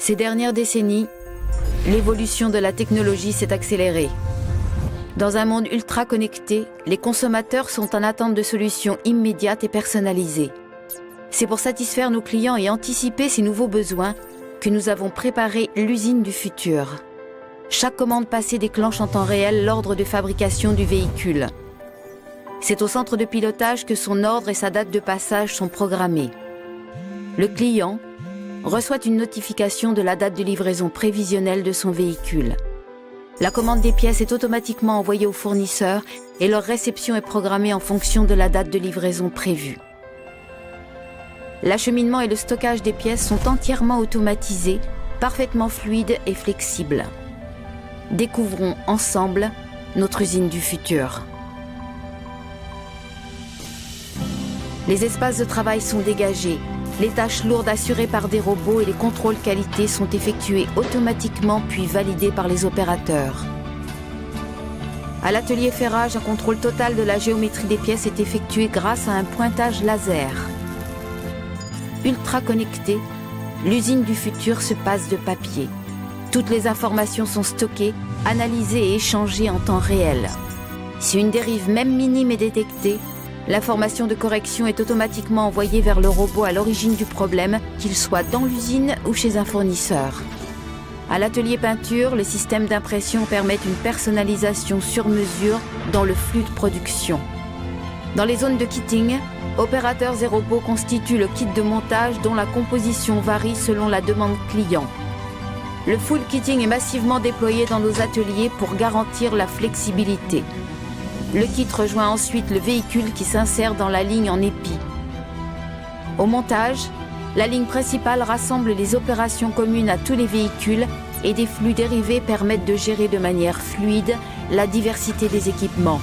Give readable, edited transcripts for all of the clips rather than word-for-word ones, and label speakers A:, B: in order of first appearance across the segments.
A: Ces dernières décennies, l'évolution de la technologie s'est accélérée. Dans un monde ultra connecté, les consommateurs sont en attente de solutions immédiates et personnalisées. C'est pour satisfaire nos clients et anticiper ces nouveaux besoins que nous avons préparé l'usine du futur. Chaque commande passée déclenche en temps réel l'ordre de fabrication du véhicule. C'est au centre de pilotage que son ordre et sa date de passage sont programmés. Le client reçoit une notification de la date de livraison prévisionnelle de son véhicule. La commande des pièces est automatiquement envoyée au fournisseur et leur réception est programmée en fonction de la date de livraison prévue. L'acheminement et le stockage des pièces sont entièrement automatisés, parfaitement fluides et flexibles. Découvrons ensemble notre usine du futur. Les espaces de travail sont dégagés, les tâches lourdes assurées par des robots et les contrôles qualité sont effectués automatiquement puis validés par les opérateurs. À l'atelier ferrage, un contrôle total de la géométrie des pièces est effectué grâce à un pointage laser. Ultra connectée, l'usine du futur se passe de papier. Toutes les informations sont stockées, analysées et échangées en temps réel. Si une dérive même minime est détectée, l'information de correction est automatiquement envoyée vers le robot à l'origine du problème, qu'il soit dans l'usine ou chez un fournisseur. À l'atelier peinture, les systèmes d'impression permettent une personnalisation sur mesure dans le flux de production. Dans les zones de kitting, opérateurs et robots constituent le kit de montage dont la composition varie selon la demande client. Le full kitting est massivement déployé dans nos ateliers pour garantir la flexibilité. Le kit rejoint ensuite le véhicule qui s'insère dans la ligne en épi. Au montage, la ligne principale rassemble les opérations communes à tous les véhicules et des flux dérivés permettent de gérer de manière fluide la diversité des équipements.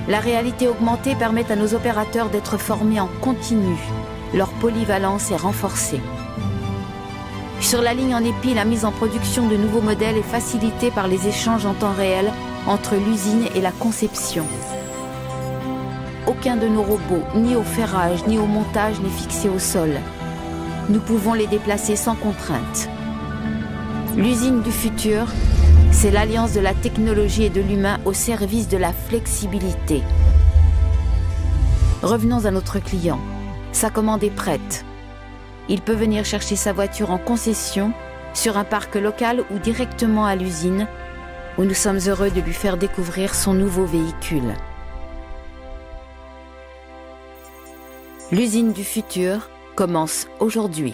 A: La réalité augmentée permet à nos opérateurs d'être formés en continu. Leur polyvalence est renforcée. Sur la ligne en épi, la mise en production de nouveaux modèles est facilitée par les échanges en temps réel entre l'usine et la conception. Aucun de nos robots, ni au ferrage, ni au montage, n'est fixé au sol. Nous pouvons les déplacer sans contrainte. L'usine du futur, c'est l'alliance de la technologie et de l'humain au service de la flexibilité. Revenons à notre client. Sa commande est prête. Il peut venir chercher sa voiture en concession, sur un parc local ou directement à l'usine, où nous sommes heureux de lui faire découvrir son nouveau véhicule. L'usine du futur commence aujourd'hui.